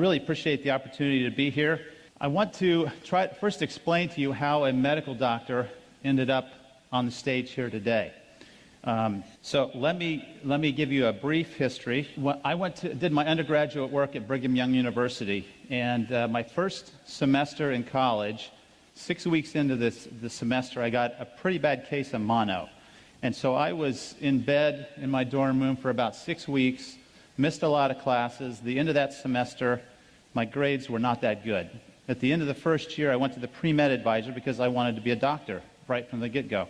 really appreciate the opportunity to be here. I want to first explain to you how a medical doctor ended up on the stage here today. So let me give you a brief history. I did my undergraduate work at Brigham Young University, and my first semester in college, 6 weeks into the semester, I got a pretty bad case of mono. And so I was in bed in my dorm room for about 6 weeks, missed a lot of classes. The end of that semester, my grades were not that good. At the end of the first year, I went to the pre-med advisor because I wanted to be a doctor right from the get-go.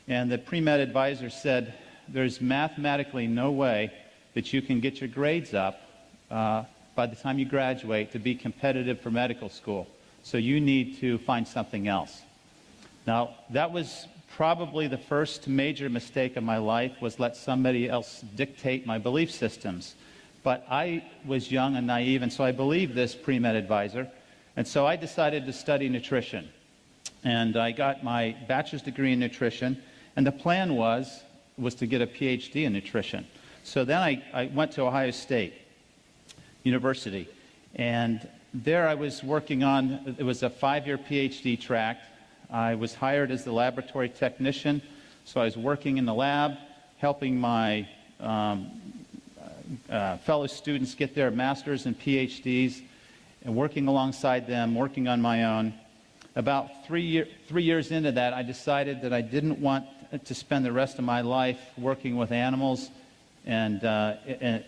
And the pre-med advisor said, there's mathematically no way that you can get your grades up by the time you graduate to be competitive for medical school. So you need to find something else. Now, that was probably the first major mistake of my life, was let somebody else dictate my belief systems. But I was young and naive, and so I believed this pre-med advisor. And so I decided to study nutrition. And I got my bachelor's degree in nutrition, and the plan was to get a PhD in nutrition. So then I went to Ohio State University, and there I was working on, it was a 5-year PhD track. I was hired as the laboratory technician, so I was working in the lab, helping my fellow students get their master's and PhDs, and working alongside them, working on my own. About 3 years into that, I decided that I didn't want to spend the rest of my life working with animals and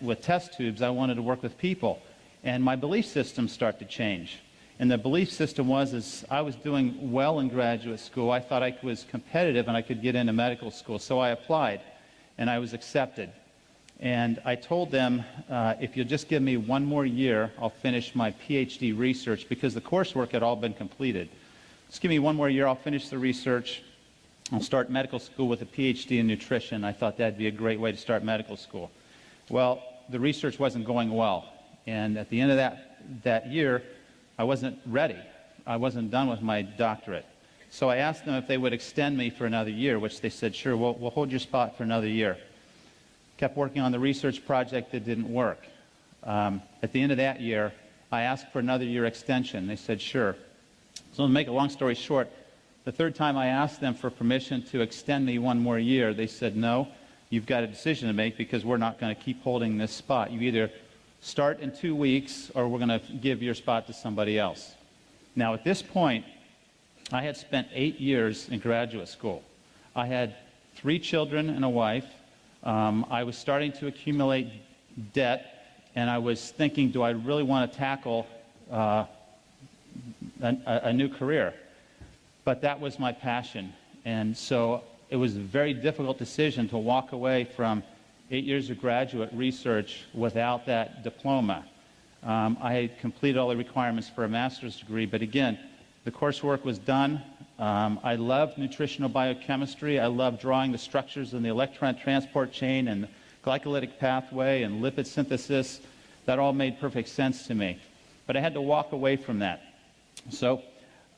with test tubes. I wanted to work with people. And my belief system started to change. And the belief system was, I was doing well in graduate school. I thought I was competitive and I could get into medical school. So I applied, and I was accepted. And I told them, if you'll just give me 1 more year, I'll finish my PhD research, because the coursework had all been completed. Just give me 1 more year, I'll finish the research. I'll start medical school with a PhD in nutrition. I thought that'd be a great way to start medical school. Well, the research wasn't going well. And at the end of that year, I wasn't ready. I wasn't done with my doctorate. So I asked them if they would extend me for another year, which they said, sure, we'll hold your spot for another year. Kept working on the research project that didn't work. At the end of that year, I asked for another year extension. They said, sure. So to make a long story short, the third time I asked them for permission to extend me 1 more year, they said, no, you've got a decision to make, because we're not going to keep holding this spot. You either start in 2 weeks, or we're going to give your spot to somebody else. Now, at this point, I had spent 8 years in graduate school. I had 3 children and a wife. I was starting to accumulate debt, and I was thinking, do I really want to tackle a new career? But that was my passion, and so it was a very difficult decision to walk away from 8 years of graduate research without that diploma. I had completed all the requirements for a master's degree, but again, the coursework was done. I loved nutritional biochemistry. I loved drawing the structures in the electron transport chain and the glycolytic pathway and lipid synthesis. That all made perfect sense to me. But I had to walk away from that. So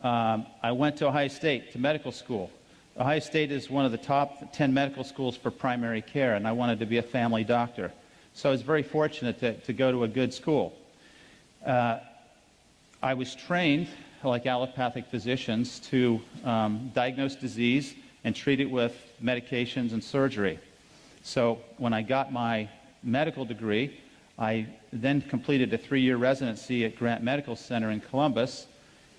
I went to Ohio State to medical school. Ohio State is one of the top 10 medical schools for primary care, and I wanted to be a family doctor. So I was very fortunate to go to a good school. I was trained, like allopathic physicians, to diagnose disease and treat it with medications and surgery. So when I got my medical degree, I then completed a 3-year residency at Grant Medical Center in Columbus,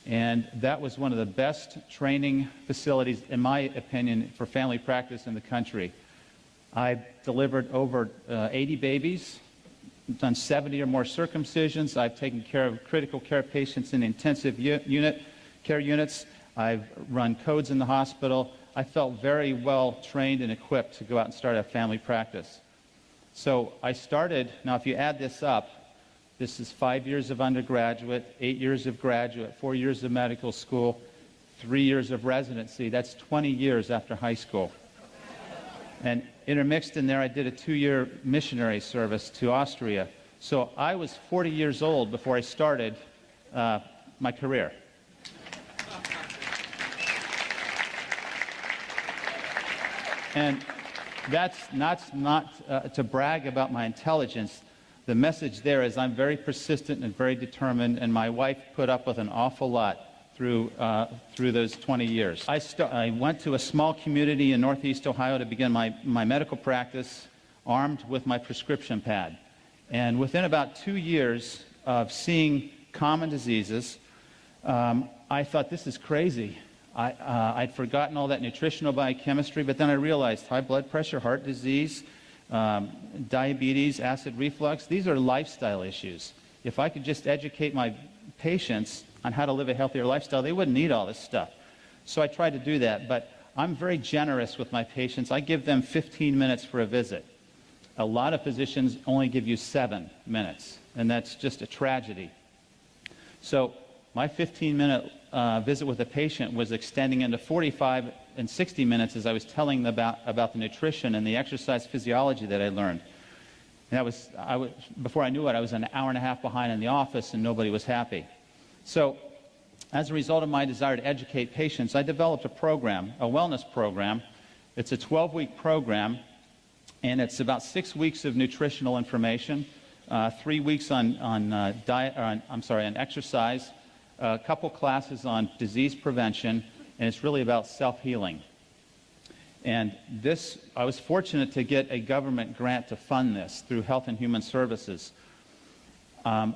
and that was one of the best training facilities, in my opinion, for family practice in the country. I've delivered over 80 babies, done 70 or more circumcisions. I've taken care of critical care patients in intensive care units. I've run codes in the hospital. I felt very well trained and equipped to go out and start a family practice. So I started, now if you add this up, this is 5 years of undergraduate, 8 years of graduate, 4 years of medical school, 3 years of residency. That's 20 years after high school. And intermixed in there, I did a 2-year missionary service to Austria. So I was 40 years old before I started my career. And that's not to brag about my intelligence. the message there is I'm very persistent and very determined, and my wife put up with an awful lot through those 20 years. I went to a small community in Northeast Ohio to begin my medical practice, armed with my prescription pad. And within about 2 years of seeing common diseases, I thought, this is crazy. I'd forgotten all that nutritional biochemistry, but then I realized high blood pressure, heart disease, diabetes, acid reflux, these are lifestyle issues. If I could just educate my patients on how to live a healthier lifestyle, they wouldn't need all this stuff. So I tried to do that, but I'm very generous with my patients. I give them 15 minutes for a visit. A lot of physicians only give you 7 minutes, and that's just a tragedy. So my 15-minute visit with a patient was extending into 45 and 60 minutes as I was telling them about the nutrition and the exercise physiology that I learned. And before I knew it, I was an hour and a half behind in the office, and nobody was happy. So as a result of my desire to educate patients, I developed a program, a wellness program. It's a 12-week program, and it's about 6 weeks of nutritional information, 3 weeks on exercise, a couple classes on disease prevention, and it's really about self-healing. And this, I was fortunate to get a government grant to fund this through Health and Human Services. I'm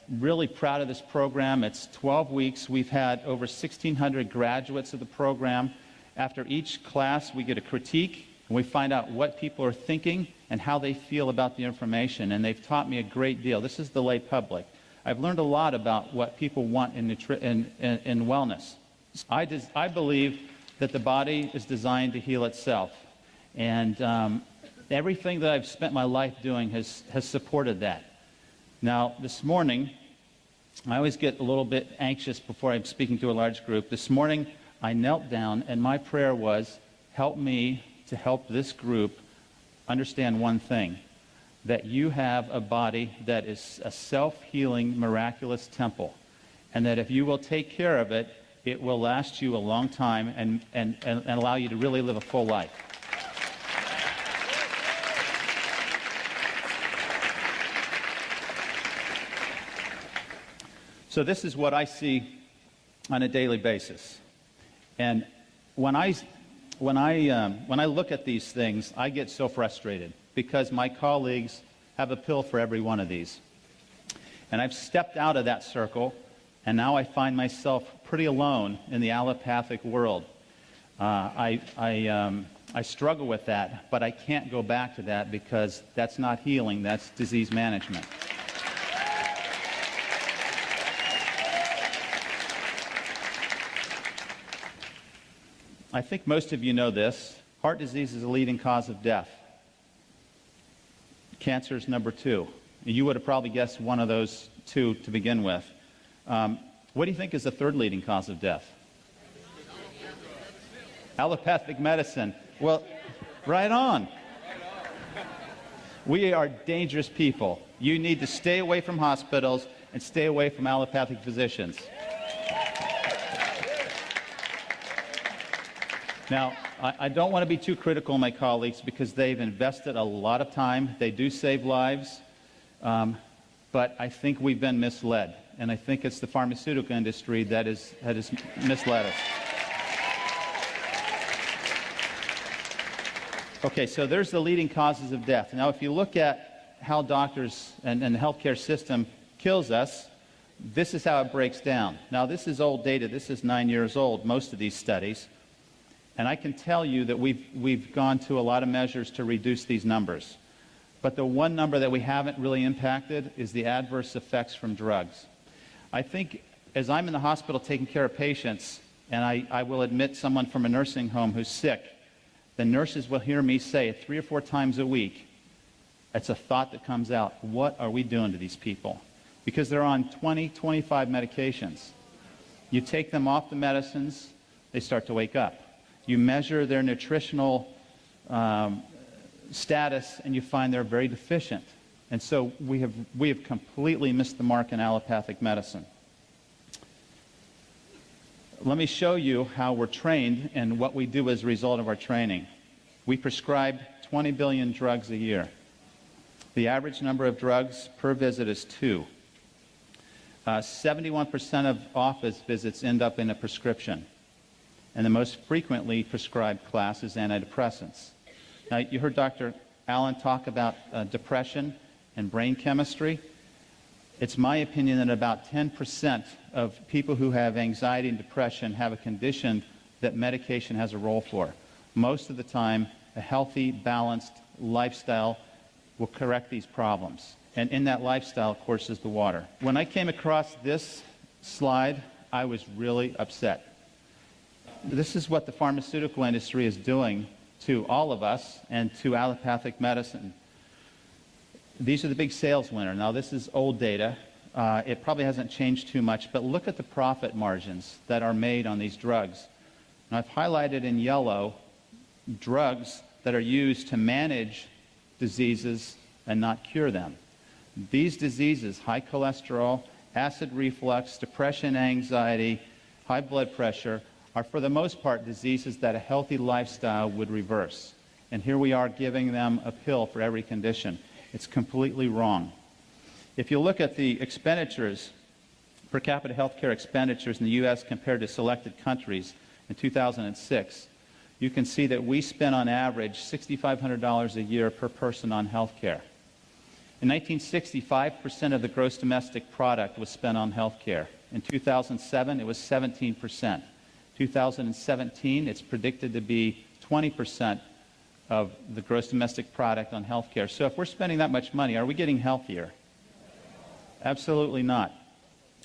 really proud of this program. It's 12 weeks. We've had over 1,600 graduates of the program. After each class, we get a critique, and we find out what people are thinking and how they feel about the information, and they've taught me a great deal. This is the lay public. I've learned a lot about what people want in wellness. I believe that the body is designed to heal itself, and everything that I've spent my life doing has supported that. Now, this morning, I always get a little bit anxious before I'm speaking to a large group. This morning, I knelt down, and my prayer was, help me to help this group understand one thing, that you have a body that is a self-healing, miraculous temple, and that if you will take care of it, it will last you a long time and allow you to really live a full life. So this is what I see on a daily basis. And when I look at these things, I get so frustrated because my colleagues have a pill for every one of these. And I've stepped out of that circle, and now I find myself pretty alone in the allopathic world. I struggle with that, but I can't go back to that because that's not healing, that's disease management. I think most of you know this. Heart disease is the leading cause of death. Cancer is number 2. You would have probably guessed one of those 2 to begin with. What do you think is the 3rd leading cause of death? Allopathic medicine. Well, right on. We are dangerous people. You need to stay away from hospitals and stay away from allopathic physicians. Now, I don't want to be too critical of my colleagues because they've invested a lot of time. They do save lives, but I think we've been misled, and I think it's the pharmaceutical industry that has misled us. Okay, so there's the leading causes of death. Now, if you look at how doctors and the healthcare system kills us, this is how it breaks down. Now, this is old data. This is 9 years old, most of these studies. And I can tell you that we've gone to a lot of measures to reduce these numbers. But the one number that we haven't really impacted is the adverse effects from drugs. I think as I'm in the hospital taking care of patients, and I will admit someone from a nursing home who's sick, the nurses will hear me say it 3 or 4 times a week. It's a thought that comes out. What are we doing to these people? Because they're on 20, 25 medications. You take them off the medicines, they start to wake up. You measure their nutritional status, and you find they're very deficient. And so we have completely missed the mark in allopathic medicine. Let me show you how we're trained and what we do as a result of our training. We prescribe 20 billion drugs a year. The average number of drugs per visit is 2. 71% of office visits end up in a prescription, and the most frequently prescribed class is antidepressants. Now, you heard Dr. Allen talk about depression and brain chemistry. It's my opinion that about 10% of people who have anxiety and depression have a condition that medication has a role for. Most of the time, a healthy, balanced lifestyle will correct these problems. And in that lifestyle, of course, is the water. When I came across this slide, I was really upset. This is what the pharmaceutical industry is doing to all of us and to allopathic medicine. These are the big sales winners. Now, this is old data. It probably hasn't changed too much, but look at the profit margins that are made on these drugs. And I've highlighted in yellow drugs that are used to manage diseases and not cure them. These diseases, high cholesterol, acid reflux, depression, anxiety, high blood pressure, are for the most part diseases that a healthy lifestyle would reverse. And here we are giving them a pill for every condition. It's completely wrong. If you look at the expenditures, per capita healthcare expenditures in the U.S. compared to selected countries in 2006, you can see that we spend on average $6,500 a year per person on healthcare. In 1960, 5% of the gross domestic product was spent on healthcare. In 2007, it was 17%. 2017, it's predicted to be 20% of the gross domestic product on healthcare. So if we're spending that much money, are we getting healthier? Absolutely not.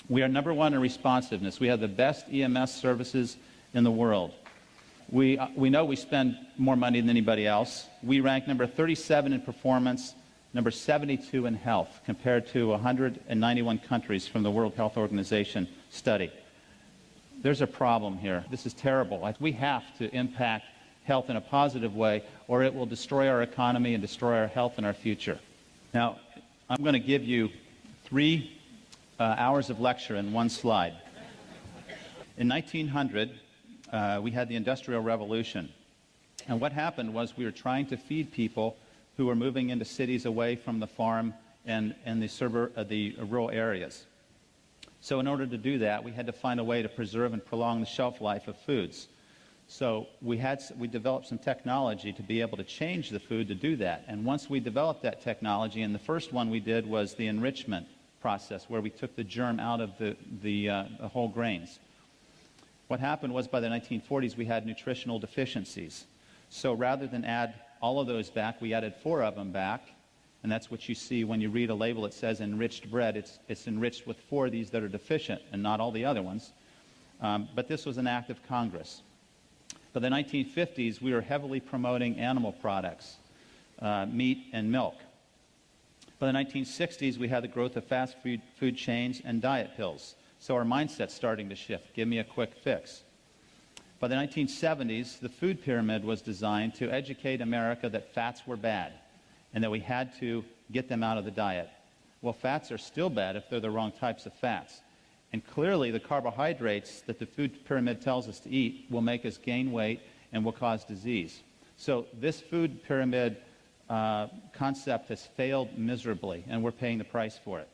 We are number one in responsiveness. We have the best EMS services in the world. We know we spend more money than anybody else. We rank number 37 in performance, number 72 in health, compared to 191 countries from the World Health Organization study. There's a problem here. This is terrible. We have to impact health in a positive way, or it will destroy our economy and destroy our health and our future. Now, I'm going to give you 3 hours of lecture in one slide. In 1900, we had the Industrial Revolution. And what happened was we were trying to feed people who were moving into cities away from the farm and the rural areas. So in order to do that, we had to find a way to preserve and prolong the shelf life of foods. So we developed some technology to be able to change the food to do that. And once we developed that technology, and the first one we did was the enrichment process, where we took the germ out of the whole grains. What happened was by the 1940s, we had nutritional deficiencies. So rather than add all of those back, we added 4 of them back. And that's what you see when you read a label that says enriched bread. It's enriched with 4 of these that are deficient and not all the other ones. But this was an act of Congress. By the 1950s, we were heavily promoting animal products, meat and milk. By the 1960s, we had the growth of fast food chains and diet pills. So our mindset's starting to shift. Give me a quick fix. By the 1970s, the food pyramid was designed to educate America that fats were bad and that we had to get them out of the diet. Well, fats are still bad if they're the wrong types of fats. And clearly, the carbohydrates that the food pyramid tells us to eat will make us gain weight and will cause disease. So this food pyramid concept has failed miserably, and we're paying the price for it.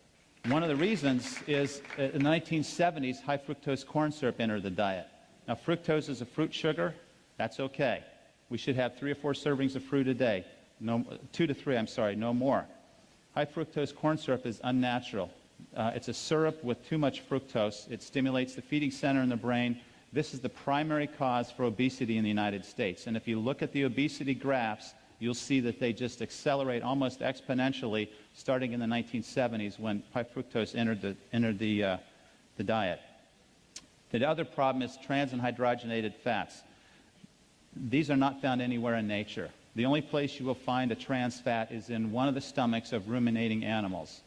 One of the reasons is in the 1970s, high fructose corn syrup entered the diet. Now, fructose is a fruit sugar. That's okay. We should have 3 or 4 servings of fruit a day. 2 to 3, no more. High fructose corn syrup is unnatural. It's a syrup with too much fructose. It stimulates the feeding center in the brain. This is the primary cause for obesity in the United States. And if you look at the obesity graphs, you'll see that they just accelerate almost exponentially starting in the 1970s when high fructose entered the diet. The other problem is trans and hydrogenated fats. These are not found anywhere in nature. The only place you will find a trans fat is in one of the stomachs of ruminating animals.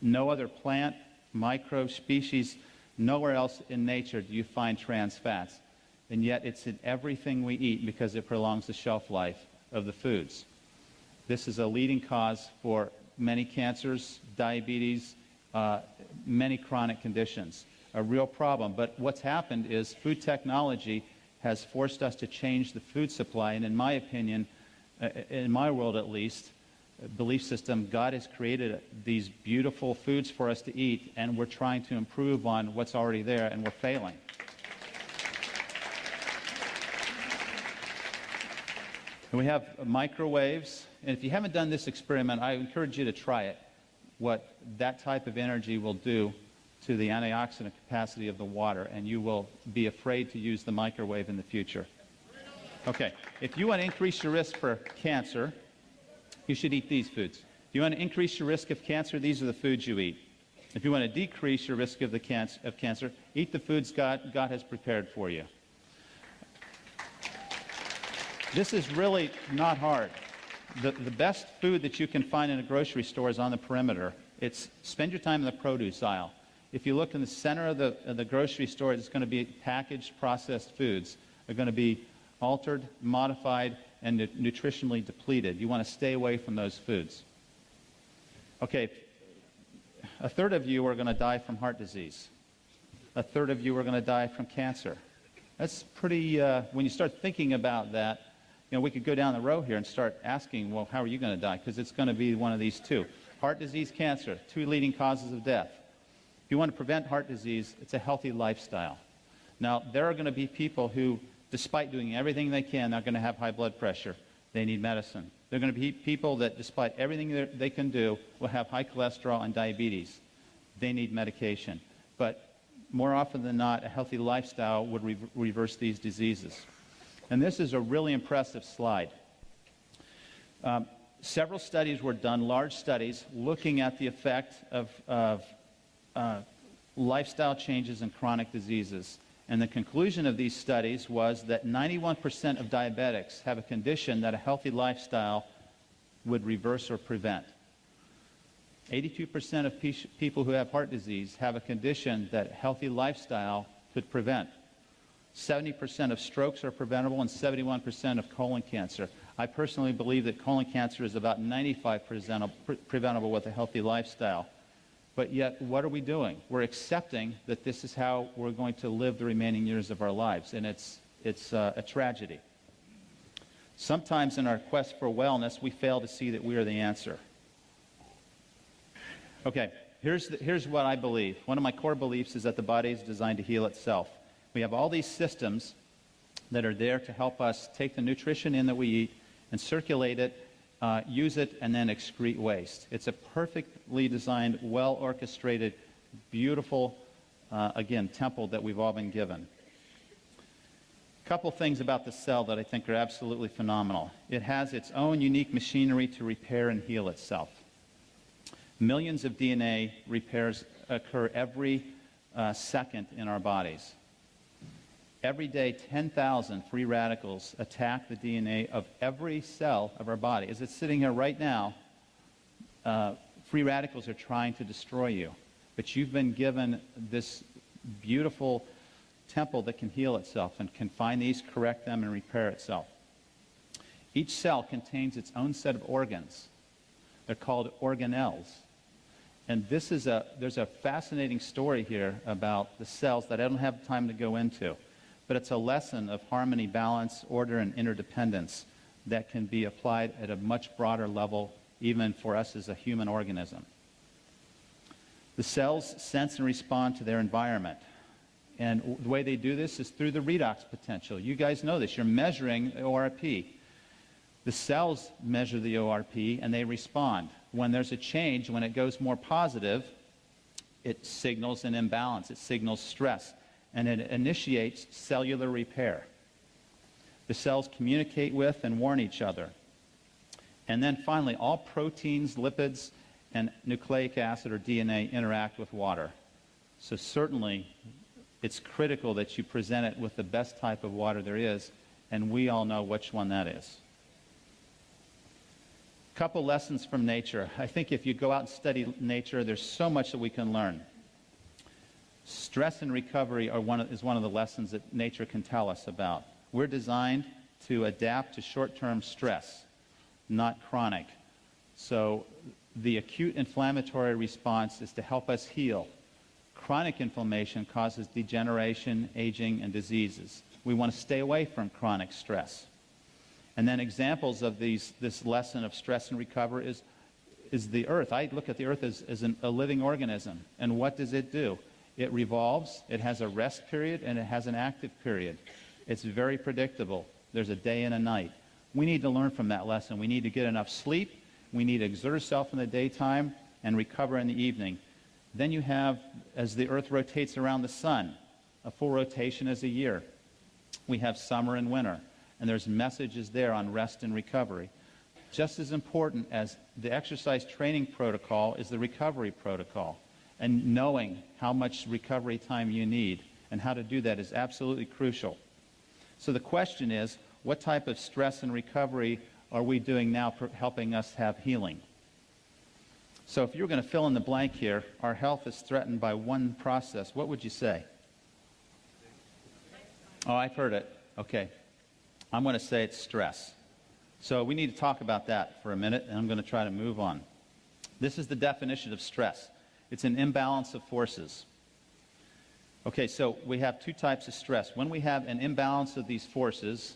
No other plant, microbe, species, nowhere else in nature do you find trans fats. And yet it's in everything we eat because it prolongs the shelf life of the foods. This is a leading cause for many cancers, diabetes, many chronic conditions. A real problem. But what's happened is food technology has forced us to change the food supply, and in my opinion, in my world at least, belief system, God has created these beautiful foods for us to eat, and we're trying to improve on what's already there, and we're failing. And we have microwaves, and if you haven't done this experiment, I encourage you to try it, what that type of energy will do to the antioxidant capacity of the water, and you will be afraid to use the microwave in the future. Okay, if you want to increase your risk for cancer, you should eat these foods. If you want to increase your risk of cancer, these are the foods you eat. If you want to decrease your risk of cancer, eat the foods God has prepared for you. This is really not hard. The best food that you can find in a grocery store is on the perimeter. Spend your time in the produce aisle. If you look in the center of the grocery store, it's going to be packaged, processed foods. They're going to be altered, modified, and nutritionally depleted. You want to stay away from those foods. Okay, a third of you are going to die from heart disease. A third of you are going to die from cancer. That's pretty, when you start thinking about that, we could go down the row here and start asking, well, how are you going to die? Because it's going to be one of these two. Heart disease, cancer, two leading causes of death. If you want to prevent heart disease, it's a healthy lifestyle. Now, there are going to be people who, despite doing everything they can, they're going to have high blood pressure. They need medicine. There are going to be people that, despite everything they can do, will have high cholesterol and diabetes. They need medication. But more often than not, a healthy lifestyle would reverse these diseases. And this is a really impressive slide. Several studies were done, large studies, looking at the effect of lifestyle changes in chronic diseases. And the conclusion of these studies was that 91% of diabetics have a condition that a healthy lifestyle would reverse or prevent. 82% of people who have heart disease have a condition that a healthy lifestyle could prevent. 70% of strokes are preventable, and 71% of colon cancer. I personally believe that colon cancer is about 95% preventable with a healthy lifestyle. But yet, what are we doing? We're accepting that this is how we're going to live the remaining years of our lives, and it's a tragedy. Sometimes in our quest for wellness, we fail to see that we are the answer. Okay, here's what I believe. One of my core beliefs is that the body is designed to heal itself. We have all these systems that are there to help us take the nutrition in that we eat and circulate it, use it, and then excrete waste. It's a perfectly designed, well-orchestrated, beautiful, again, temple that we've all been given. A couple things about the cell that I think are absolutely phenomenal. It has its own unique machinery to repair and heal itself. Millions of DNA repairs occur every second in our bodies. Every day, 10,000 free radicals attack the DNA of every cell of our body. As it's sitting here right now, free radicals are trying to destroy you. But you've been given this beautiful temple that can heal itself and can find these, correct them, and repair itself. Each cell contains its own set of organs. They're called organelles. And there's a fascinating story here about the cells that I don't have time to go into. But it's a lesson of harmony, balance, order, and interdependence that can be applied at a much broader level, even for us as a human organism. The cells sense and respond to their environment. And the way they do this is through the redox potential. You guys know this. You're measuring the ORP. The cells measure the ORP, and they respond. When there's a change, when it goes more positive, it signals an imbalance. It signals stress. And it initiates cellular repair. The cells communicate with and warn each other. And then finally, all proteins, lipids, and nucleic acid or DNA interact with water. So certainly, it's critical that you present it with the best type of water there is, and we all know which one that is. A couple lessons from nature. I think if you go out and study nature, there's so much that we can learn. Stress and recovery is one of the lessons that nature can tell us about. We're designed to adapt to short-term stress, not chronic. So the acute inflammatory response is to help us heal. Chronic inflammation causes degeneration, aging, and diseases. We want to stay away from chronic stress. And then examples of this lesson of stress and recovery is is the Earth. I look at the Earth as a living organism. And what does it do? It revolves, it has a rest period, and it has an active period. It's very predictable. There's a day and a night. We need to learn from that lesson. We need to get enough sleep. We need to exert ourselves in the daytime and recover in the evening. Then you have, as the Earth rotates around the sun, a full rotation is a year. We have summer and winter, and there's messages there on rest and recovery. Just as important as the exercise training protocol is the recovery protocol, and knowing how much recovery time you need and how to do that is absolutely crucial. So the question is, what type of stress and recovery are we doing now helping us have healing? So if you were going to fill in the blank here, our health is threatened by one process, what would you say? Oh, I've heard it. Okay. I'm going to say it's stress. So we need to talk about that for a minute, and I'm going to try to move on. This is the definition of stress. It's an imbalance of forces. Okay, so we have two types of stress. When we have an imbalance of these forces,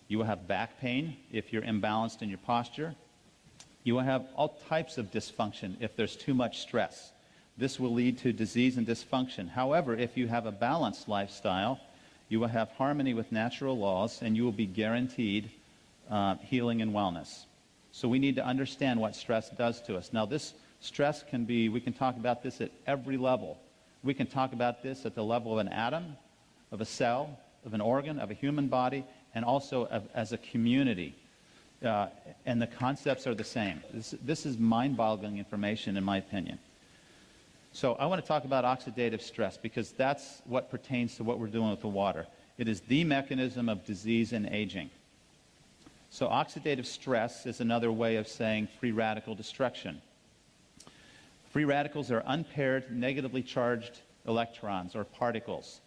you will have back pain if you're imbalanced in your posture. You will have all types of dysfunction if there's too much stress. This will lead to disease and dysfunction. However, if you have a balanced lifestyle, you will have harmony with natural laws, and you will be guaranteed healing and wellness. So we need to understand what stress does to us. Now, this stress can be, we can talk about this at every level. We can talk about this at the level of an atom, of a cell, of an organ, of a human body, and also as a community. And the concepts are the same. This is mind-boggling information, in my opinion. So I want to talk about oxidative stress because that's what pertains to what we're doing with the water. It is the mechanism of disease and aging. So oxidative stress is another way of saying free radical destruction. Free radicals are unpaired, negatively charged electrons or particles.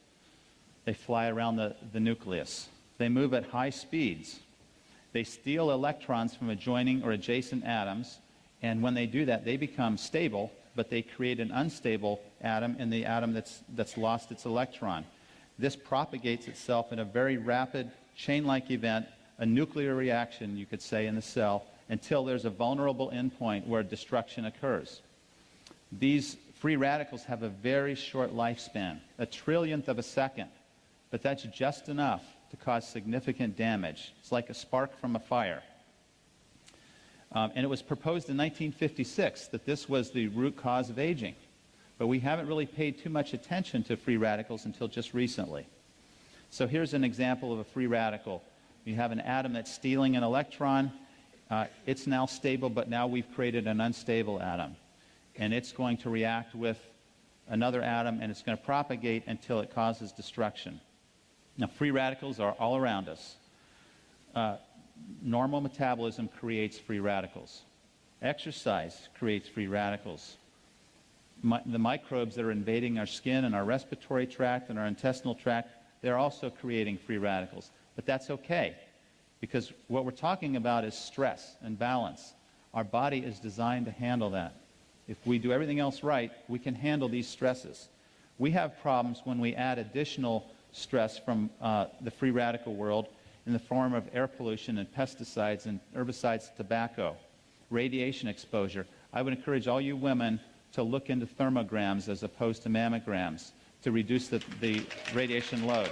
They fly around the nucleus. They move at high speeds. They steal electrons from adjoining or adjacent atoms, and when they do that, they become stable, but they create an unstable atom in the atom that's lost its electron. This propagates itself in a very rapid, chain-like event, a nuclear reaction, you could say, in the cell, until there's a vulnerable endpoint where destruction occurs. These free radicals have a very short lifespan, a trillionth of a second, but that's just enough to cause significant damage. It's like a spark from a fire. And it was proposed in 1956 that this was the root cause of aging. But we haven't really paid too much attention to free radicals until just recently. So here's an example of a free radical. You have an atom that's stealing an electron. It's now stable, but now we've created an unstable atom. And it's going to react with another atom, and it's going to propagate until it causes destruction. Now, free radicals are all around us. Normal metabolism creates free radicals. Exercise creates free radicals. The microbes that are invading our skin and our respiratory tract and our intestinal tract, they're also creating free radicals. But that's okay, because what we're talking about is stress and balance. Our body is designed to handle that. If we do everything else right, we can handle these stresses. We have problems when we add additional stress from the free radical world in the form of air pollution and pesticides and herbicides, tobacco, radiation exposure. I would encourage all you women to look into thermograms as opposed to mammograms to reduce the radiation load.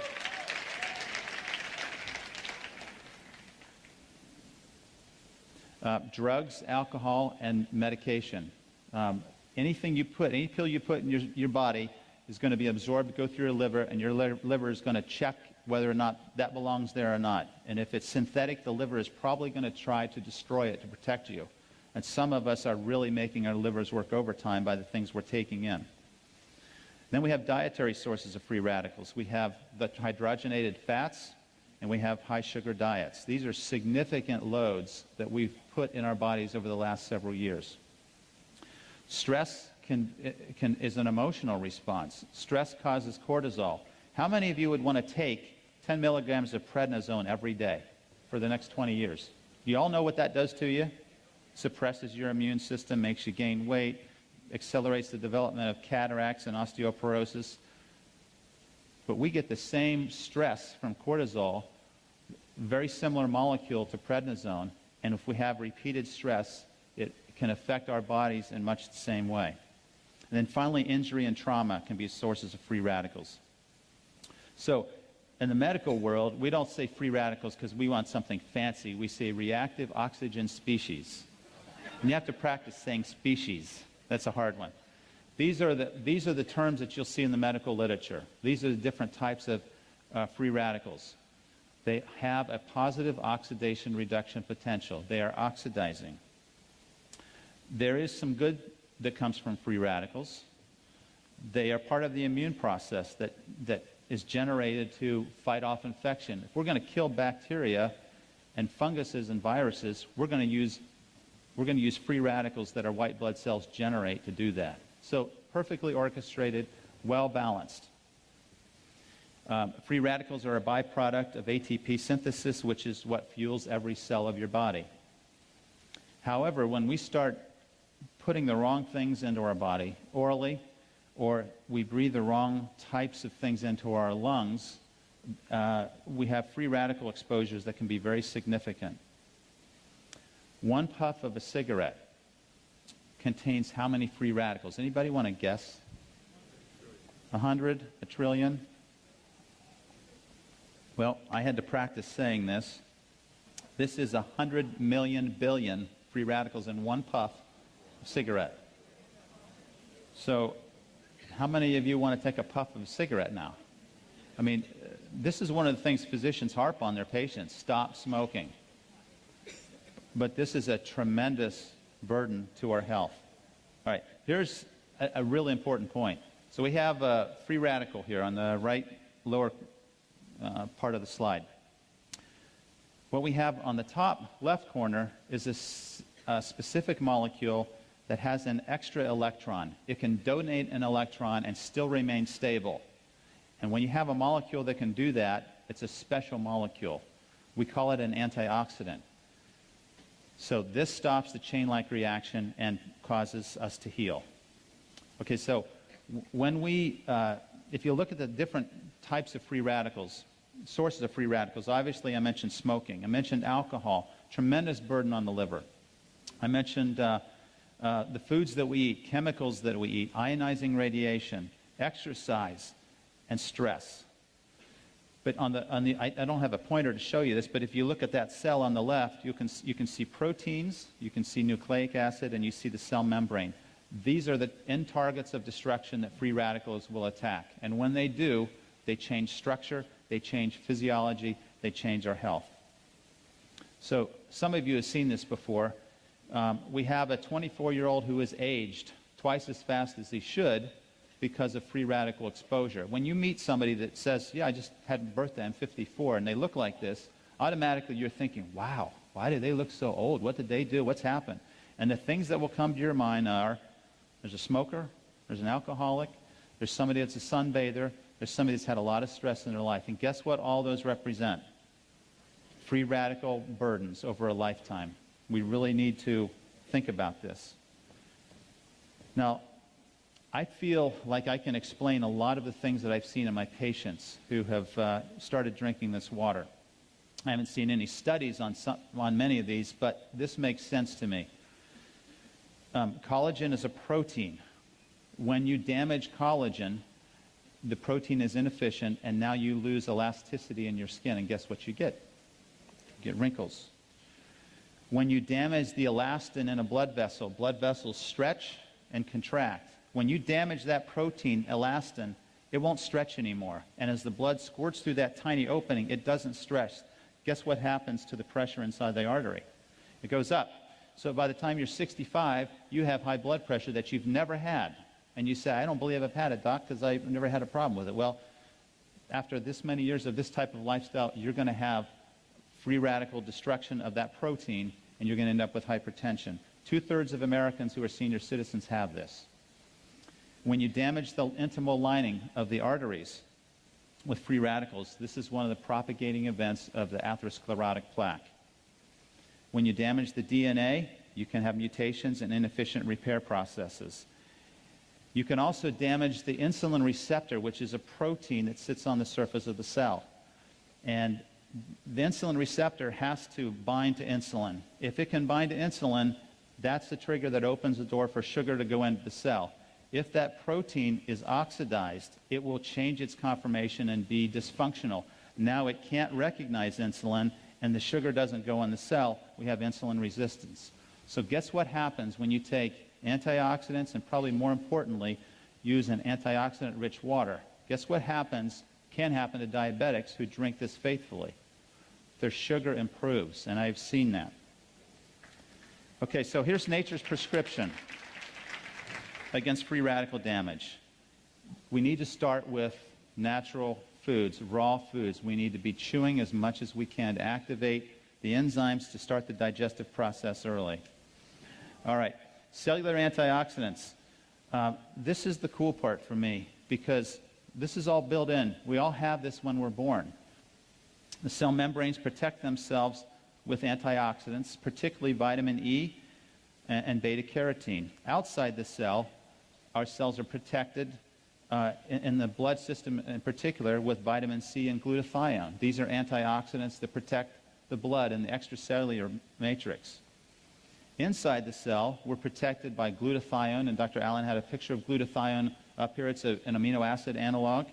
Drugs, alcohol, and medication. Any pill you put in your body is going to be absorbed, go through your liver, and your liver is going to check whether or not that belongs there or not. And if it's synthetic, the liver is probably going to try to destroy it to protect you. And some of us are really making our livers work overtime by the things we're taking in. Then we have dietary sources of free radicals. We have the hydrogenated fats, and we have high sugar diets. These are significant loads that we've put in our bodies over the last several years. Stress is an emotional response. Stress causes cortisol. How many of you would want to take 10 milligrams of prednisone every day for the next 20 years? Do you all know what that does to you? Suppresses your immune system, makes you gain weight, accelerates the development of cataracts and osteoporosis. But we get the same stress from cortisol, very similar molecule to prednisone, and if we have repeated stress, it can affect our bodies in much the same way. And then finally, injury and trauma can be sources of free radicals. So in the medical world, we don't say free radicals because we want something fancy. We say reactive oxygen species. And you have to practice saying species. That's a hard one. These are the terms that you'll see in the medical literature. These are the different types of free radicals. They have a positive oxidation reduction potential. They are oxidizing. There is some good that comes from free radicals. They are part of the immune process that is generated to fight off infection. If we're going to kill bacteria and funguses and viruses, we're going to use free radicals that our white blood cells generate to do that. So perfectly orchestrated, well balanced. Free radicals are a byproduct of ATP synthesis, which is what fuels every cell of your body. However, when we start putting the wrong things into our body orally, or we breathe the wrong types of things into our lungs, we have free radical exposures that can be very significant. One puff of a cigarette contains how many free radicals? Anybody want to guess? 100? A trillion? Well, I had to practice saying this. This is 100 million billion free radicals in one puff of cigarette. So how many of you want to take a puff of a cigarette now? I mean, this is one of the things physicians harp on their patients: stop smoking. But this is a tremendous burden to our health. All right, here's a really important point. So we have a free radical here on the right lower part of the slide. What we have on the top left corner is a specific molecule that has an extra electron. It can donate an electron and still remain stable. And when you have a molecule that can do that, it's a special molecule. We call it an antioxidant. So this stops the chain-like reaction and causes us to heal. Okay, so when if you look at the different types of free radicals, sources of free radicals, obviously I mentioned smoking. I mentioned alcohol, tremendous burden on the liver. I mentioned the foods that we eat, chemicals that we eat, ionizing radiation, exercise, and stress. But I don't have a pointer to show you this, but if you look at that cell on the left, you can see proteins, you can see nucleic acid, and you see the cell membrane. These are the end targets of destruction that free radicals will attack. And when they do, they change structure, they change physiology, they change our health. So some of you have seen this before. We have a 24-year-old who is aged twice as fast as he should because of free radical exposure. When you meet somebody that says, yeah, I just had a birthday, I'm 54, and they look like this, automatically you're thinking, wow, why do they look so old? What did they do? What's happened? And the things that will come to your mind are, there's a smoker, there's an alcoholic, there's somebody that's a sunbather, there's somebody that's had a lot of stress in their life. And guess what all those represent? Free radical burdens over a lifetime. We really need to think about this. Now, I feel like I can explain a lot of the things that I've seen in my patients who have started drinking this water. I haven't seen any studies on many of these, but this makes sense to me. Collagen is a protein. When you damage collagen, the protein is inefficient, and now you lose elasticity in your skin, and guess what you get? You get wrinkles. When you damage the elastin in a blood vessels stretch and contract. When you damage that protein, elastin, it won't stretch anymore. And as the blood squirts through that tiny opening, it doesn't stretch. Guess what happens to the pressure inside the artery? It goes up. So by the time you're 65, you have high blood pressure that you've never had. And you say, I don't believe I've had it, doc, because I've never had a problem with it. Well, after this many years of this type of lifestyle, you're going to have free radical destruction of that protein, and you're going to end up with hypertension. 2/3 of Americans who are senior citizens have this. When you damage the intimal lining of the arteries with free radicals, this is one of the propagating events of the atherosclerotic plaque. When you damage the DNA, you can have mutations and inefficient repair processes. You can also damage the insulin receptor, which is a protein that sits on the surface of the cell. And the insulin receptor has to bind to insulin. If it can bind to insulin, That's the trigger that opens the door for sugar to go into the cell. If that protein is oxidized, it will change its conformation and be dysfunctional. Now it can't recognize insulin, and the sugar doesn't go in the cell. We have insulin resistance. So guess what happens when you take antioxidants and, probably more importantly, use an antioxidant-rich water? Guess what can happen to diabetics who drink this faithfully? Their sugar improves, and I've seen that. Okay, so here's nature's prescription against free radical damage. We need to start with natural foods, raw foods. We need to be chewing as much as we can to activate the enzymes to start the digestive process early. All right, cellular antioxidants. This is the cool part for me, because this is all built in. We all have this when we're born. The cell membranes protect themselves with antioxidants, particularly vitamin E and beta-carotene. Outside the cell, our cells are protected in the blood system in particular with vitamin C and glutathione. These are antioxidants that protect the blood and the extracellular matrix. Inside the cell, we're protected by glutathione, and Dr. Allen had a picture of glutathione up here. It's an amino acid analog,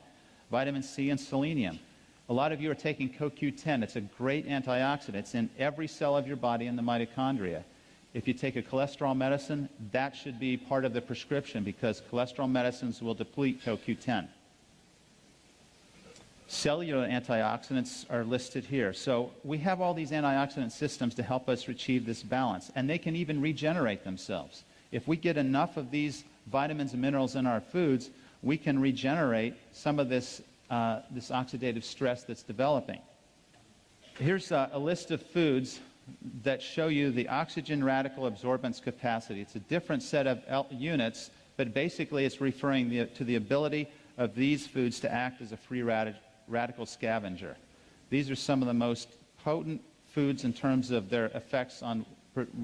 vitamin C and selenium. A lot of you are taking CoQ10. It's a great antioxidant. It's in every cell of your body in the mitochondria. If you take a cholesterol medicine, that should be part of the prescription, because cholesterol medicines will deplete CoQ10. Cellular antioxidants are listed here. So we have all these antioxidant systems to help us achieve this balance, and they can even regenerate themselves. If we get enough of these vitamins and minerals in our foods, we can regenerate some of this oxidative stress that's developing. Here's a list of foods that show you the oxygen radical absorbance capacity. It's a different set of units, but basically it's referring to the ability of these foods to act as a free radical scavenger. These are some of the most potent foods in terms of their effects on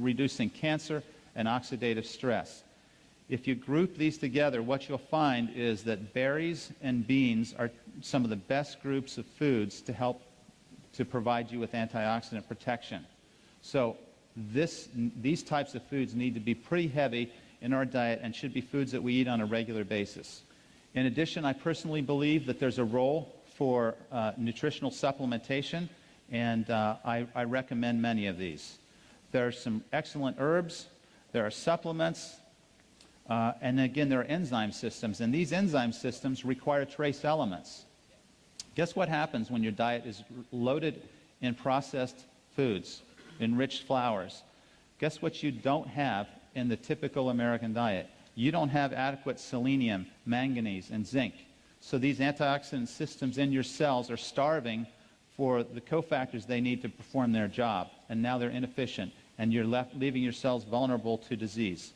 reducing cancer and oxidative stress. If you group these together, what you'll find is that berries and beans are some of the best groups of foods to help to provide you with antioxidant protection. So these types of foods need to be pretty heavy in our diet and should be foods that we eat on a regular basis. In addition, I personally believe that there's a role for nutritional supplementation, and I recommend many of these. There are some excellent herbs, there are supplements, and again, there are enzyme systems, and these enzyme systems require trace elements. Guess what happens when your diet is loaded in processed foods, enriched flours? Guess what you don't have in the typical American diet? You don't have adequate selenium, manganese, and zinc. So these antioxidant systems in your cells are starving for the cofactors they need to perform their job, and now they're inefficient, and you're leaving your cells vulnerable to disease.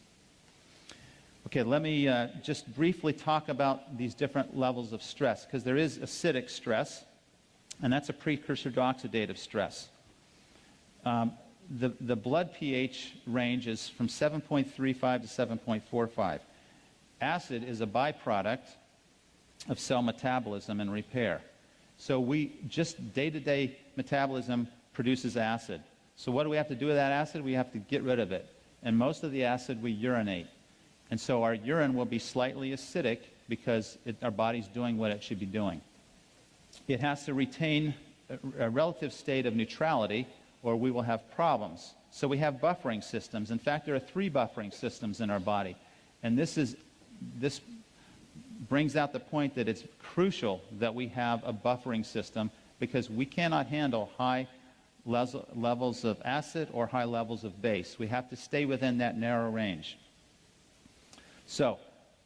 Okay, let me just briefly talk about these different levels of stress, because there is acidic stress, and that's a precursor to oxidative stress. The blood pH range is from 7.35 to 7.45. Acid is a byproduct of cell metabolism and repair. So just day-to-day metabolism produces acid. So what do we have to do with that acid? We have to get rid of it. And most of the acid we urinate. And so our urine will be slightly acidic because our body's doing what it should be doing. It has to retain a relative state of neutrality, or we will have problems. So we have buffering systems. In fact, there are 3 buffering systems in our body. And this brings out the point that it's crucial that we have a buffering system, because we cannot handle high levels of acid or high levels of base. We have to stay within that narrow range. So,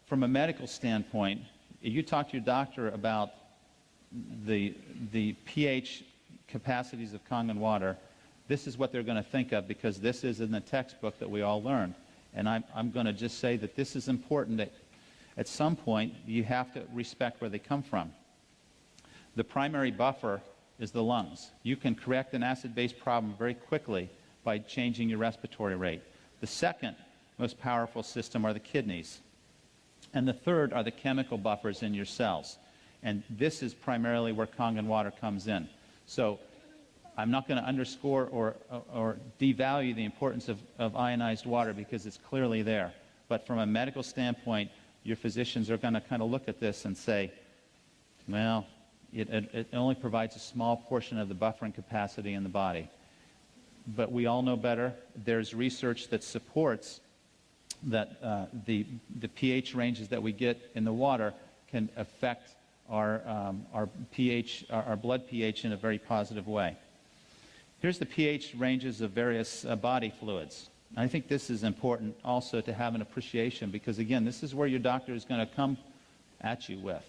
from a medical standpoint, if you talk to your doctor about the pH capacities of Kangen water, this is what they're going to think of, because this is in the textbook that we all learned. And I'm going to just say that this is important, that at some point you have to respect where they come from. The primary buffer is the lungs. You can correct an acid-base problem very quickly by changing your respiratory rate. The second most powerful system are the kidneys. And the third are the chemical buffers in your cells. And this is primarily where Kangen water comes in. So I'm not going to underscore or devalue the importance of ionized water because it's clearly there. But from a medical standpoint, your physicians are going to kind of look at this and say, well, it only provides a small portion of the buffering capacity in the body. But we all know better. There's research that supports that the pH ranges that we get in the water can affect our pH, our blood pH in a very positive way. Here's the pH ranges of various body fluids. I think this is important also to have an appreciation because, again, this is where your doctor is going to come at you with.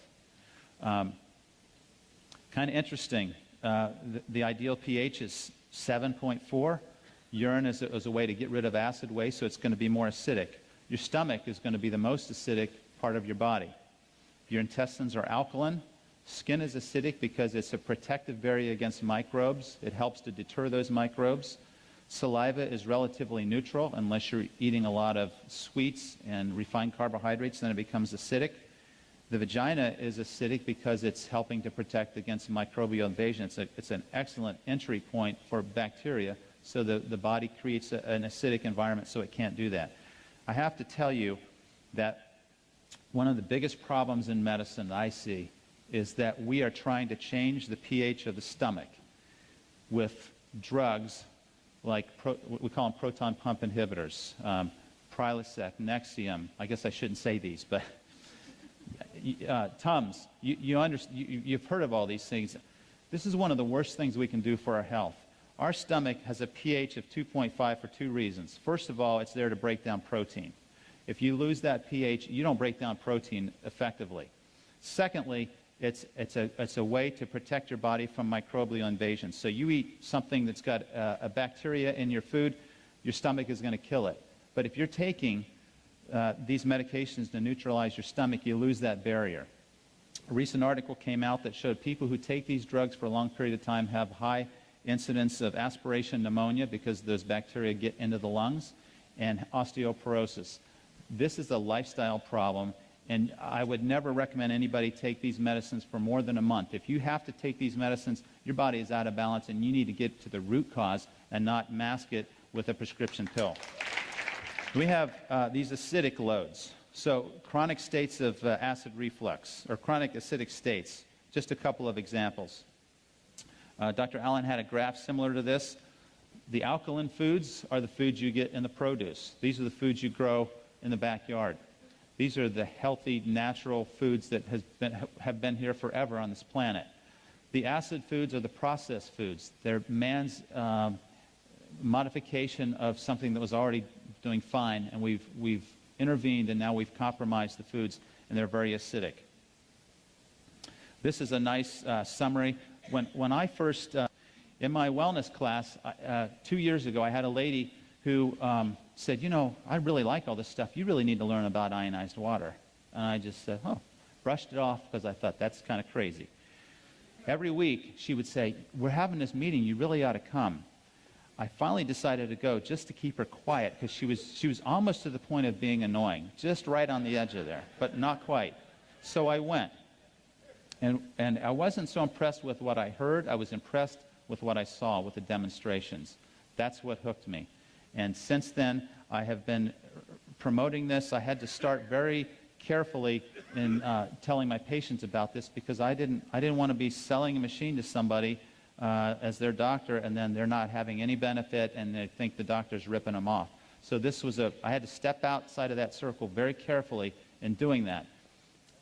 Kind of interesting. The ideal pH is 7.4. Urine is a way to get rid of acid waste, so it's going to be more acidic. Your stomach is going to be the most acidic part of your body. Your intestines are alkaline. Skin is acidic because it's a protective barrier against microbes. It helps to deter those microbes. Saliva is relatively neutral unless you're eating a lot of sweets and refined carbohydrates, then it becomes acidic. The vagina is acidic because it's helping to protect against microbial invasion. It's an excellent entry point for bacteria, so the body creates an acidic environment so it can't do that. I have to tell you that one of the biggest problems in medicine that I see is that we are trying to change the pH of the stomach with drugs like, we call them proton pump inhibitors, Prilosec, Nexium. I guess I shouldn't say these, but Tums. You've heard of all these things. This is one of the worst things we can do for our health. Our stomach has a pH of 2.5 for two reasons. First of all, it's there to break down protein. If you lose that pH, you don't break down protein effectively. Secondly, it's a way to protect your body from microbial invasion. So you eat something that's got a bacteria in your food, your stomach is going to kill it. But if you're taking these medications to neutralize your stomach, you lose that barrier. A recent article came out that showed people who take these drugs for a long period of time have high incidence of aspiration pneumonia because those bacteria get into the lungs, and osteoporosis. This is a lifestyle problem, and I would never recommend anybody take these medicines for more than a month. If you have to take these medicines, your body is out of balance, and you need to get to the root cause and not mask it with a prescription pill. We have these acidic loads. So chronic states of acid reflux, or chronic acidic states. Just a couple of examples. Dr. Allen had a graph similar to this. The alkaline foods are the foods you get in the produce. These are the foods you grow in the backyard. These are the healthy, natural foods that have been here forever on this planet. The acid foods are the processed foods. They're man's modification of something that was already doing fine, and we've intervened, and now we've compromised the foods, and they're very acidic. This is a nice summary. When I first, in my wellness class 2 years ago, I had a lady who said, you know, I really like all this stuff. You really need to learn about ionized water. And I just said, oh, brushed it off because I thought that's kind of crazy. Every week she would say, we're having this meeting, you really ought to come. I finally decided to go just to keep her quiet because she was almost to the point of being annoying, just right on the edge of there, but not quite. So I went. And I wasn't so impressed with what I heard. I was impressed with what I saw, with the demonstrations. That's what hooked me. And since then, I have been promoting this. I had to start very carefully in telling my patients about this because I didn't want to be selling a machine to somebody as their doctor, and then they're not having any benefit, and they think the doctor's ripping them off. So this was I had to step outside of that circle very carefully in doing that.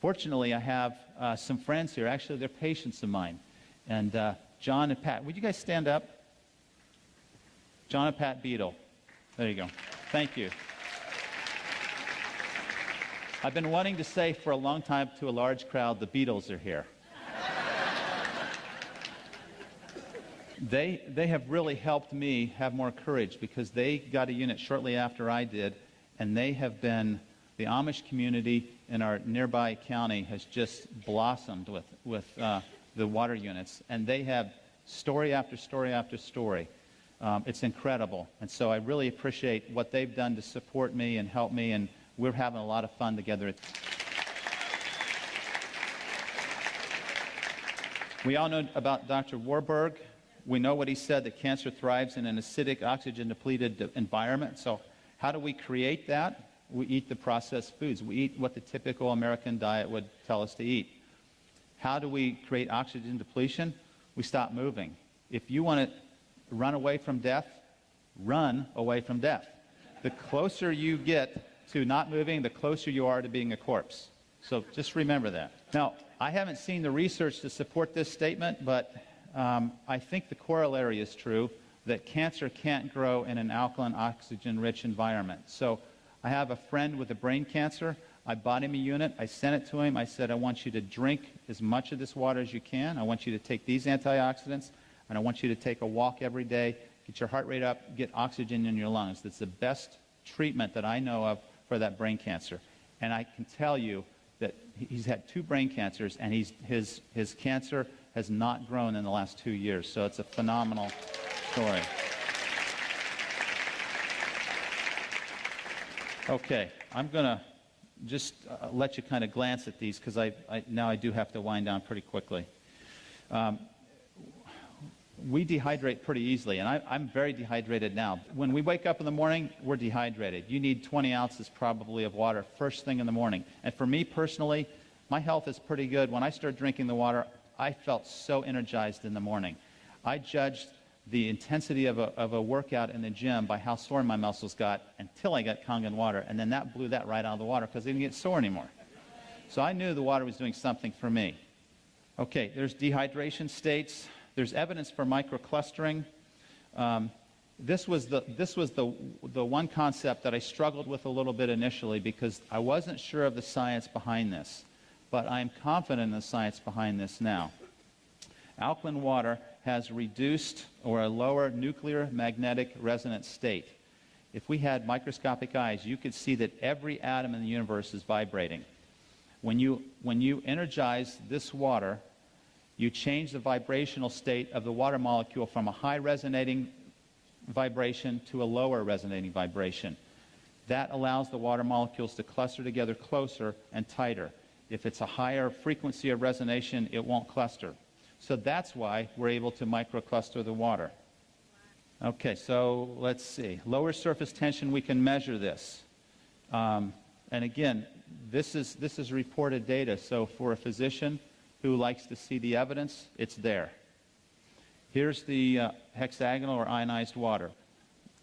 Fortunately, I have some friends here. Actually, they're patients of mine. And John and Pat, would you guys stand up? John and Pat Beadle. There you go. Thank you. I've been wanting to say for a long time to a large crowd, the Beatles are here. They have really helped me have more courage because they got a unit shortly after I did, and they have been, the Amish community in our nearby county has just blossomed with the water units, and they have story after story after story. It's incredible, and so I really appreciate what they've done to support me and help me, and we're having a lot of fun together. We all know about Dr. Warburg. We know what he said, that cancer thrives in an acidic, oxygen-depleted environment. So how do we create that? We eat the processed foods. We eat what the typical American diet would tell us to eat. How do we create oxygen depletion? We stop moving. If you want to run away from death, run away from death. The closer you get to not moving, the closer you are to being a corpse. So just remember that. Now, I haven't seen the research to support this statement, but I think the corollary is true, that cancer can't grow in an alkaline, oxygen-rich environment. So I have a friend with a brain cancer. I bought him a unit. I sent it to him. I said, I want you to drink as much of this water as you can. I want you to take these antioxidants, and I want you to take a walk every day, get your heart rate up, get oxygen in your lungs. That's the best treatment that I know of for that brain cancer. And I can tell you that he's had 2 brain cancers, and his cancer has not grown in the last 2 years. So it's a phenomenal story. Okay, I'm going to just let you kind of glance at these, because now I do have to wind down pretty quickly. We dehydrate pretty easily, and I'm very dehydrated now. When we wake up in the morning, we're dehydrated. You need 20 ounces probably of water first thing in the morning. And for me personally, my health is pretty good. When I started drinking the water, I felt so energized in the morning. I judged the intensity of a workout in the gym by how sore my muscles got until I got Kangen water, and then that blew that right out of the water because they didn't get sore anymore. So I knew the water was doing something for me. Okay, there's dehydration states. There's evidence for microclustering. This was the one concept that I struggled with a little bit initially because I wasn't sure of the science behind this, but I'm confident in the science behind this now. Alkaline water has reduced or a lower nuclear magnetic resonance state. If we had microscopic eyes, you could see that every atom in the universe is vibrating. When you energize this water, you change the vibrational state of the water molecule from a high resonating vibration to a lower resonating vibration. That allows the water molecules to cluster together closer and tighter. If it's a higher frequency of resonation, it won't cluster. So that's why we're able to microcluster the water. Okay, so let's see. Lower surface tension, we can measure this. And again, this is reported data. So for a physician who likes to see the evidence, it's there. Here's the hexagonal or ionized water.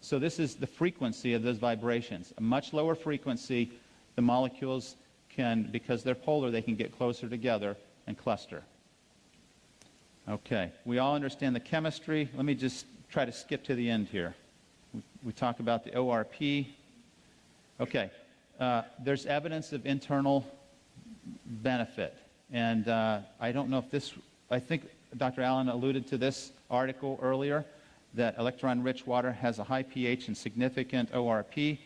So this is the frequency of those vibrations. A much lower frequency, the molecules can, because they're polar, they can get closer together and cluster. Okay, we all understand the chemistry. Let me just try to skip to the end here. We talk about the ORP. Okay, there's evidence of internal benefit. And I don't know if this, I think Dr. Allen alluded to this article earlier, that electron-rich water has a high pH and significant ORP,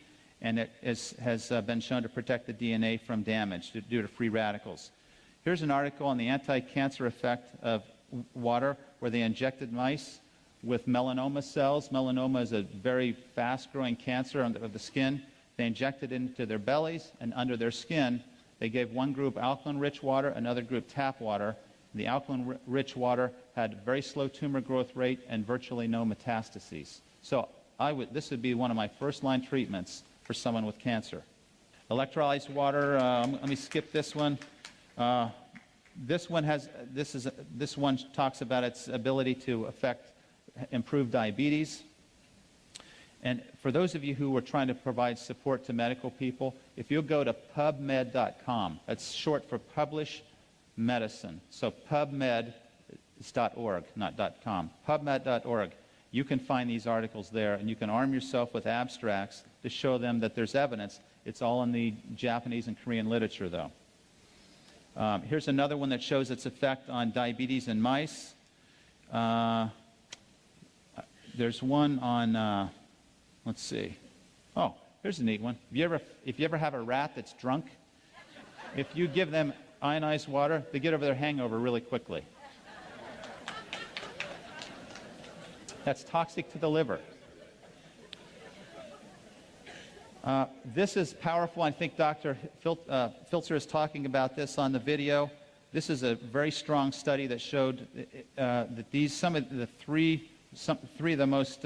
and it has been shown to protect the DNA from damage due to free radicals. Here's an article on the anti-cancer effect of water where they injected mice with melanoma cells. Melanoma is a very fast-growing cancer of the skin. They injected it into their bellies, and under their skin, they gave one group alkaline-rich water, another group tap water. The alkaline-rich water had very slow tumor growth rate and virtually no metastases. So this would be one of my first-line treatments for someone with cancer. Electrolyzed water, let me skip this one. This one talks about its ability to improve diabetes. And for those of you who are trying to provide support to medical people, if you'll go to pubmed.com, that's short for Publish Medicine. So pubmed is .org, not .com. Pubmed.org. You can find these articles there, and you can arm yourself with abstracts to show them that there's evidence. It's all in the Japanese and Korean literature, though. Here's another one that shows its effect on diabetes in mice. There's one on, let's see. Oh, here's a neat one. If you ever have a rat that's drunk, if you give them ionized water, they get over their hangover really quickly. That's toxic to the liver. This is powerful. I think Dr. Filzer is talking about this on the video. this is a very strong study that showed that three of the most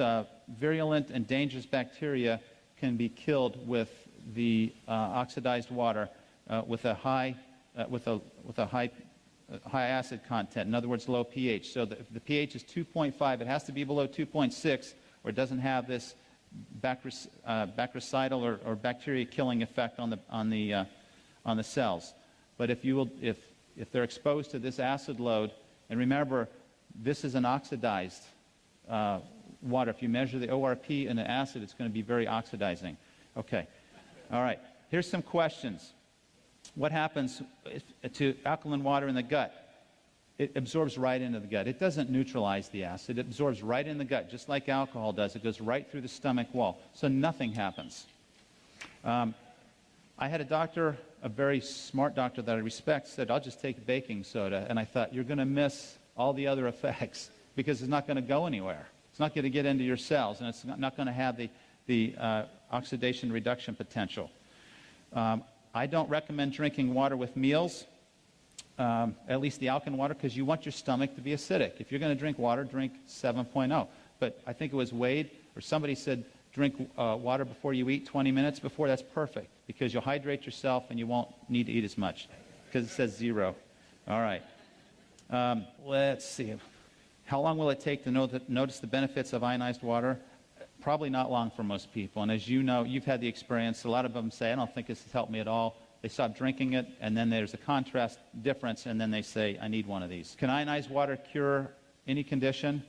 virulent and dangerous bacteria can be killed with the oxidized water with a high acid content. In other words, low pH. So if the pH is 2.5, it has to be below 2.6, or it doesn't have this bactericidal or bacteria-killing effect on the cells. But if they're exposed to this acid load, and remember, this is an oxidized water. If you measure the ORP in the acid, it's going to be very oxidizing. Okay. All right. Here's some questions. What happens to alkaline water in the gut? It absorbs right into the gut. It doesn't neutralize the acid. It absorbs right in the gut, just like alcohol does. It goes right through the stomach wall. So nothing happens. I had a doctor, a very smart doctor that I respect, said, I'll just take baking soda. And I thought, you're going to miss all the other effects because it's not going to go anywhere. It's not going to get into your cells, and it's not going to have the oxidation reduction potential. I don't recommend drinking water with meals, at least the alkaline water, because you want your stomach to be acidic. If you're going to drink water, drink 7.0. But I think it was Wade or somebody said drink water before you eat 20 minutes before. That's perfect because you'll hydrate yourself and you won't need to eat as much because it says 0. All right. Let's see. How long will it take to notice the benefits of ionized water? Probably not long for most people. And as you know, you've had the experience. A lot of them say, I don't think this has helped me at all. They stop drinking it, and then there's a contrast difference, and then they say, I need one of these. Can ionized water cure any condition?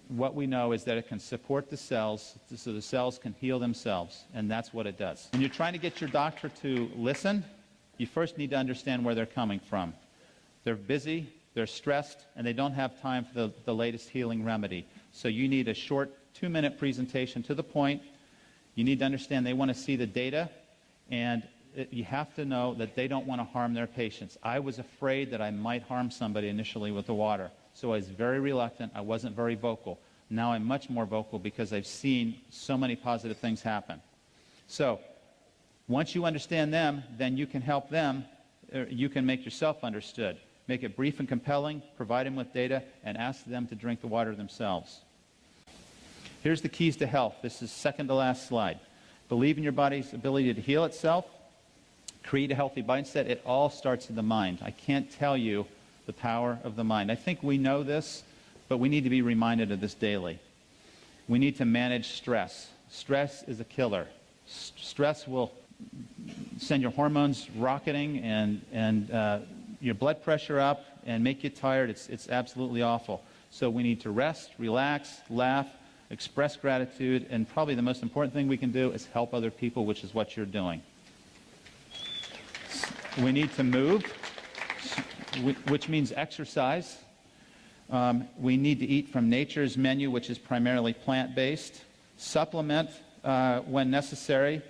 What we know is that it can support the cells so the cells can heal themselves, and that's what it does. When you're trying to get your doctor to listen, you first need to understand where they're coming from. They're busy, they're stressed, and they don't have time for the latest healing remedy. So you need a short 2-minute presentation to the point. You need to understand they want to see the data, and you have to know that they don't want to harm their patients. I was afraid that I might harm somebody initially with the water, so I was very reluctant. I wasn't very vocal. Now I'm much more vocal because I've seen so many positive things happen. So once you understand them, then you can help them. You can make yourself understood. Make it brief and compelling, provide them with data, and ask them to drink the water themselves. Here's the keys to health. This is second to last slide. Believe in your body's ability to heal itself. Create a healthy mindset. It all starts in the mind. I can't tell you the power of the mind. I think we know this, but we need to be reminded of this daily. We need to manage stress. Stress is a killer. Stress will send your hormones rocketing and your blood pressure up and make you tired. It's absolutely awful. So we need to rest, relax, laugh, express gratitude, and probably the most important thing we can do is help other people, which is what you're doing. We need to move, which means exercise. We need to eat from nature's menu, which is primarily plant-based. Supplement when necessary.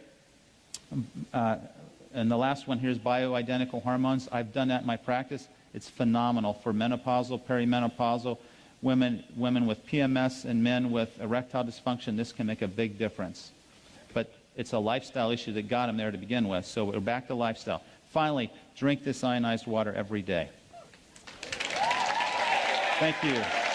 And the last one here is bioidentical hormones. I've done that in my practice. It's phenomenal for menopausal, perimenopausal, women with PMS and men with erectile dysfunction. This can make a big difference. But it's a lifestyle issue that got them there to begin with. So we're back to lifestyle. Finally, drink this ionized water every day. Thank you.